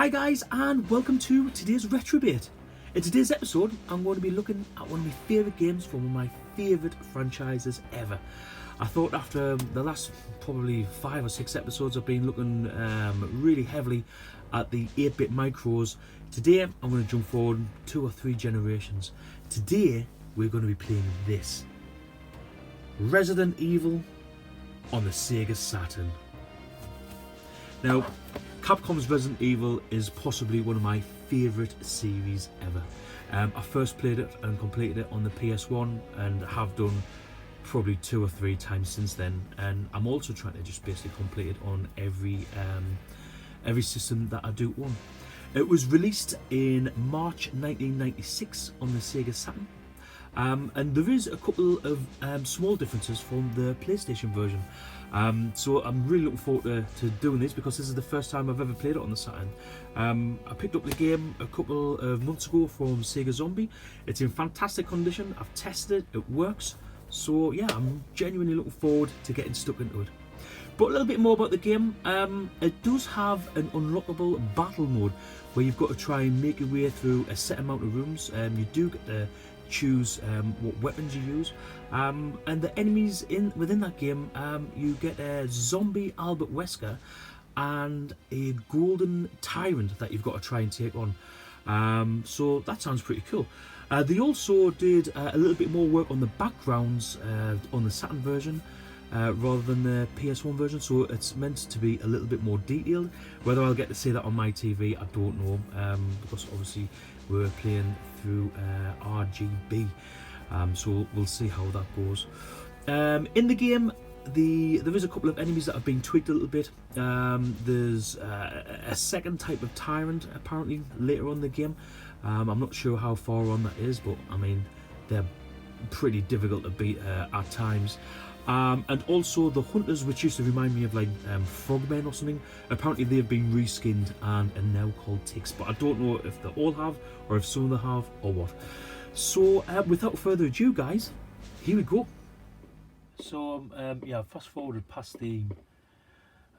Hi guys, and welcome to today's RetroB8. In today's episode, I'm going to be looking at one of my favourite games from one of my favourite franchises ever. I thought after the last probably 5 or 6 episodes I've been looking really heavily at the 8-bit micros. Today I'm going to jump forward 2 or 3 generations. Today we're going to be playing this. Resident Evil on the SEGA Saturn. Now, Capcom's Resident Evil is possibly one of my favourite series ever. I first played it and completed it on the PS1 and have done probably 2 or 3 times since then, and I'm also trying to just basically complete it on every system that I do own. It was released in March 1996 on the SEGA Saturn, and there is a couple of small differences from the PlayStation version. So I'm really looking forward to doing this because this is the first time I've ever played it on the Saturn. I picked up the game a couple of months ago from SEGA Zombie. It's in fantastic condition. I've tested it, it works. So yeah, I'm genuinely looking forward to getting stuck into it. But a little bit more about the game. It does have an unlockable battle mode where you've got to try and make your way through a set amount of rooms. You do get to choose what weapons you use, and the enemies within that game, you get a zombie Albert Wesker and a golden tyrant that you've got to try and take on. So that sounds pretty cool. They also did a little bit more work on the backgrounds on the Saturn version rather than the PS1 version, so it's meant to be a little bit more detailed. Whether I'll get to see that on my TV, I don't know, because obviously we're playing through RGB, so we'll see how that goes. In the game, there is a couple of enemies that have been tweaked a little bit. There's a second type of tyrant apparently later on in the game. I'm not sure how far on that is, but I mean, they're pretty difficult to beat at times. And also the hunters, which used to remind me of like frogmen or something, apparently they've been reskinned and are now called ticks, but I don't know if they all have or if some of them have or what. So without further ado guys, here we go. So yeah, fast forwarded past the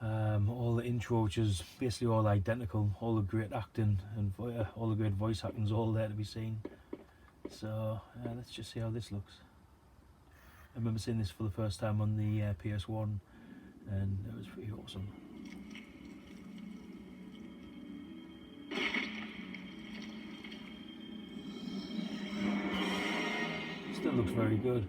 all the intro, which is basically all identical, all the great acting and all the great voice acting's all there to be seen. So let's just see how this looks. I remember seeing this for the first time on the PS1, and it was pretty awesome. Still looks very good.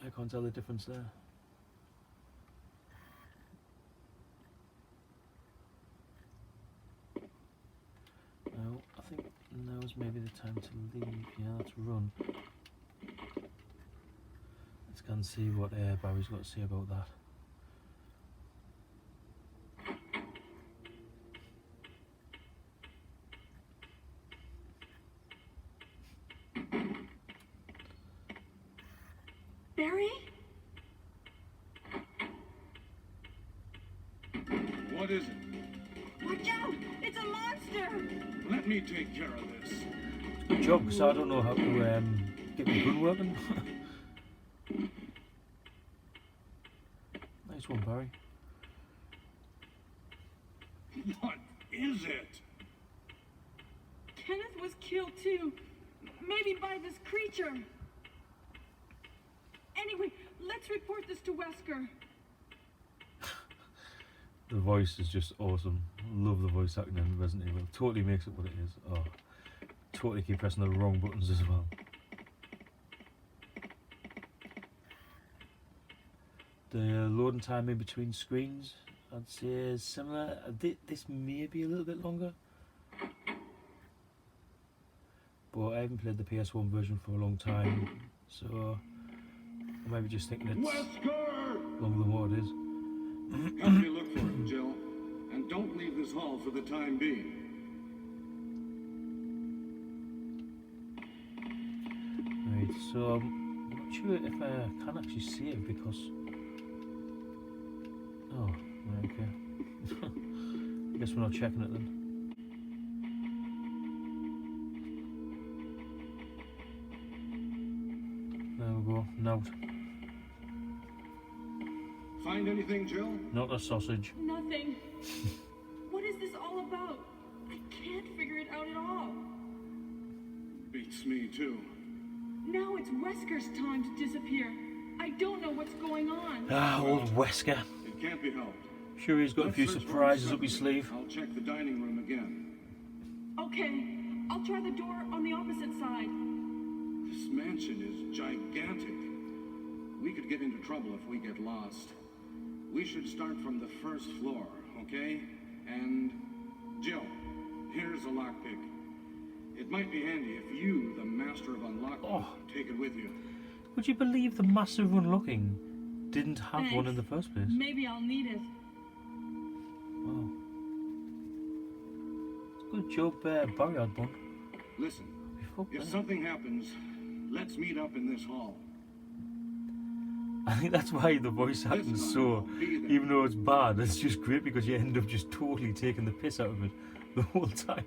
I can't tell the difference there. Now, I think now's maybe the time to leave. Yeah, let's run. Let's go and see what Barry's got to say about that. Barry? What is it? Watch out! It's a monster! Let me take care of this. Good job, because I don't know how to get my gun working. Nice one, Barry. What is it? Kenneth was killed too. Maybe by this creature. Anyway, let's report this to Wesker. The voice is just awesome. Love the voice acting in Resident Evil. Totally makes it what it is. Oh, totally keep pressing the wrong buttons as well. The loading time in between screens, I'd say, is similar. This may be a little bit longer, but I haven't played the PS1 version for a long time, so I might be just thinking it's Wesker! longer than what it is. Help me look for him, Jill, and don't leave this hall for the time being. Right, so I'm not sure if I can actually save because. Oh, right, okay. I guess we're not checking it then. There we go, note. Find anything, Jill? Not a sausage. Nothing. What is this all about? I can't figure it out at all. Beats me too. Now it's Wesker's time to disappear. I don't know what's going on. Ah, old Wesker. It can't be helped. Sure he's got a few Let's search surprises room up his separately. sleeve. I'll check the dining room again. Okay, I'll try the door on the opposite side. This mansion is gigantic. We could get into trouble if we get lost. We should start from the first floor, okay? And Jill, here's a lockpick. It might be handy if you, the master of Unlockable, take it with you. Would you believe the massive unlocking didn't have one in Thanks. the first place? Maybe I'll need it. Wow. Good job, Barryard Bun. Listen, if something happens, let's meet up in this hall. I think that's why the voice acting's so, even though it's bad, it's just great because you end up just totally taking the piss out of it the whole time.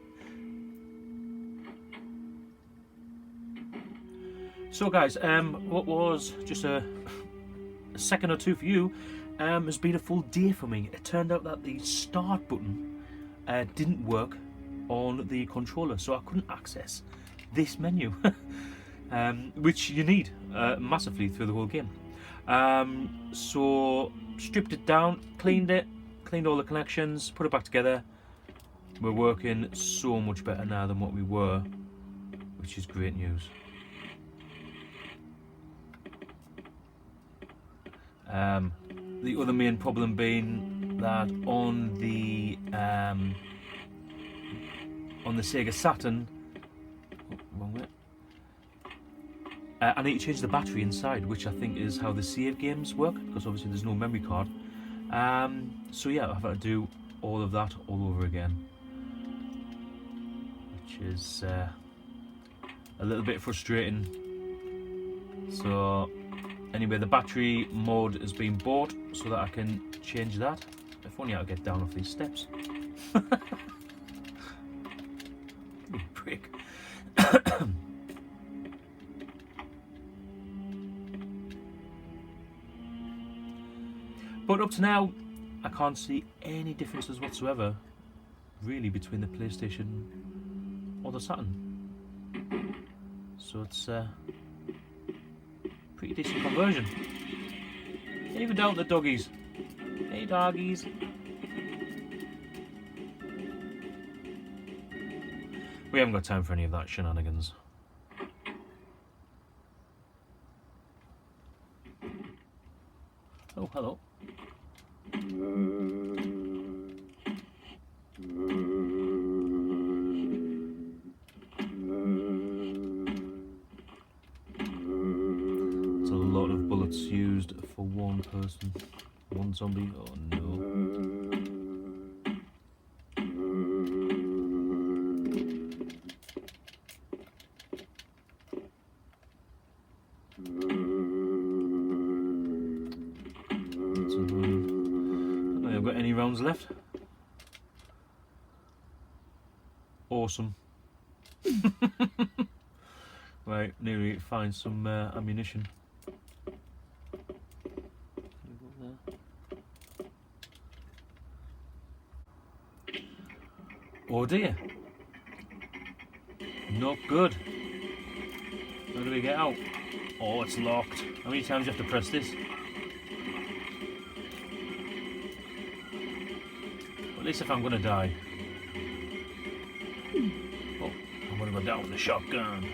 So guys, what was just a second or two for you has been a full day for me. It turned out that the start button didn't work on the controller, so I couldn't access this menu, which you need massively through the whole game. So stripped it down, cleaned all the connections, put it back together. We're working so much better now than what we were, which is great news. The other main problem being that on the SEGA Saturn, wrong way. I need to change the battery inside, which I think is how the save games work, because obviously there's no memory card. So yeah, I've had to do all of that all over again, which is a little bit frustrating. So anyway, the battery mod has been bought so that I can change that. If only I could get down off these steps. You prick. But up to now, I can't see any differences whatsoever, really, between the PlayStation or the Saturn. So it's pretty decent conversion. Even down the doggies. Hey doggies. We haven't got time for any of that shenanigans. Oh, hello. It's a lot of bullets used for one person. One zombie. Oh no. Any rounds left? Awesome. Right, nearly find some ammunition. Oh dear. Not good. How do we get out? Oh, it's locked. How many times do you have to press this? At least if I'm gonna die. Oh, I'm gonna go down with the shotgun.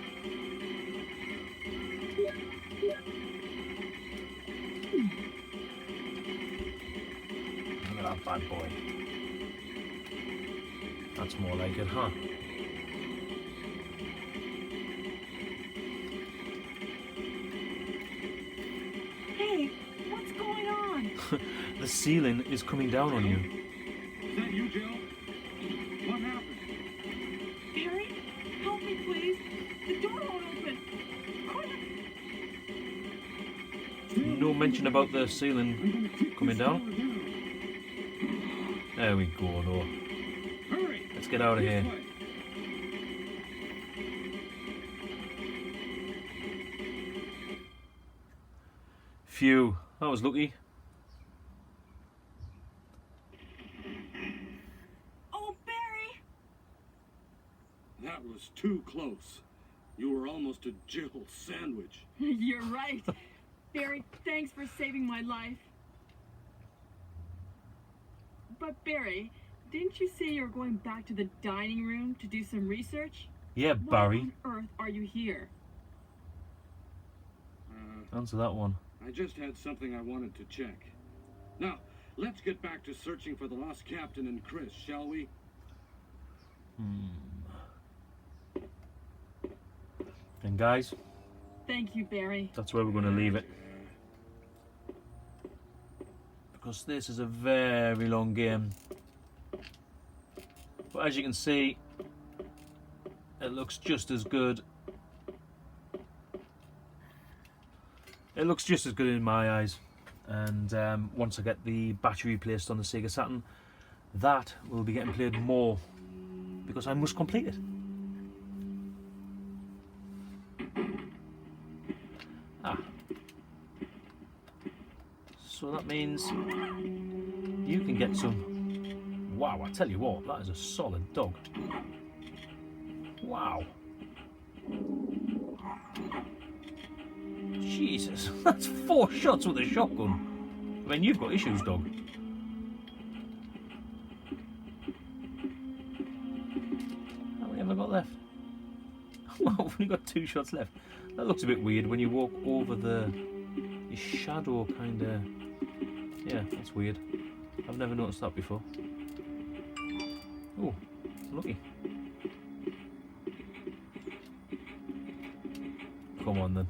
Look at that bad boy. That's more like it, huh? Hey, what's going on? The ceiling is coming down on you. Is that you, Jill? What happened? Barry, help me please. The door won't open. Quick! No mention about the ceiling coming down. There we go, though. Hurry! Let's get out of here. This way. Phew, that was lucky. Oh, Barry! That was too close. You were almost a Jill sandwich. You're right. Barry, thanks for saving my life. But Barry, didn't you say you were going back to the dining room to do some research? Yeah, Barry. Why on earth are you here? Answer that one. I just had something I wanted to check. Now, let's get back to searching for the lost captain and Chris, shall we? And guys, Thank you, Barry. that's where we're going to leave it. Because this is a very long game. But as you can see, it looks just as good. It looks just as good in my eyes. And once I get the battery replaced on the SEGA Saturn, that will be getting played more. Because I must complete it. So that means you can get some. Wow, I tell you what, that is a solid dog. Wow. Jesus, that's 4 shots with a shotgun. I mean, you've got issues, dog. How many have I got left? Well, I've only got 2 shots left. That looks a bit weird when you walk over the shadow, kind of. Yeah, that's weird. I've never noticed that before. Oh, lucky. Come on then.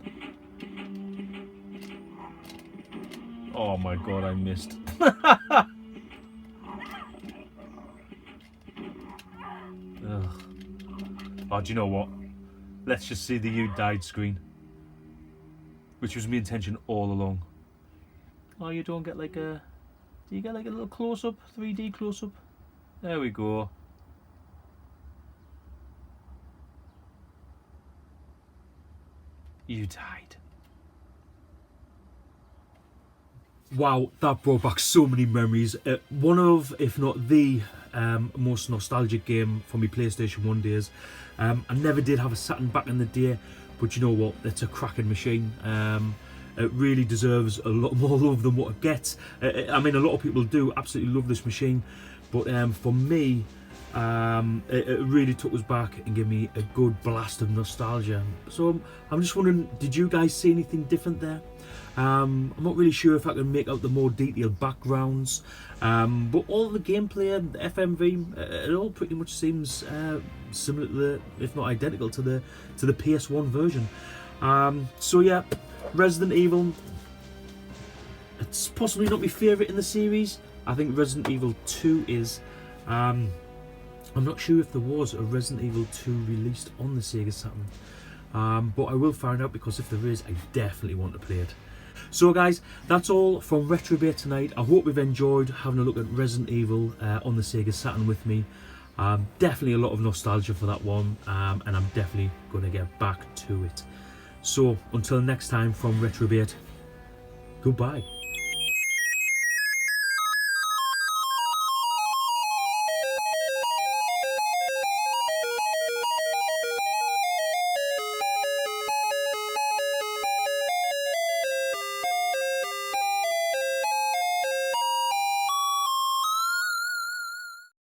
Oh my god, I missed. Ugh. Oh, do you know what? Let's just see the "you died" screen. Which was my intention all along. Oh, you don't get like a... Do you get like a little close-up? 3D close-up? There we go. You died. Wow, that brought back so many memories. One of, if not the most nostalgic game from my PlayStation 1 days. I never did have a Saturn back in the day, but you know what? It's a cracking machine. It really deserves a lot more love than what it gets. I mean, a lot of people do absolutely love this machine, but for me, it really took us back and gave me a good blast of nostalgia. So I'm just wondering, did you guys see anything different there? I'm not really sure if I can make out the more detailed backgrounds, but all the gameplay, the FMV, it all pretty much seems similar to the, if not identical to the PS1 version. So yeah, Resident Evil, it's possibly not my favourite in the series. I think Resident Evil 2 is. I'm not sure if there was a Resident Evil 2 released on the SEGA Saturn, but I will find out, because if there is, I definitely want to play it. So guys, that's all from RetroB8 tonight. I hope you've enjoyed having a look at Resident Evil on the SEGA Saturn with me. Definitely a lot of nostalgia for that one, and I'm definitely going to get back to it. So until next time from RetroB8, goodbye.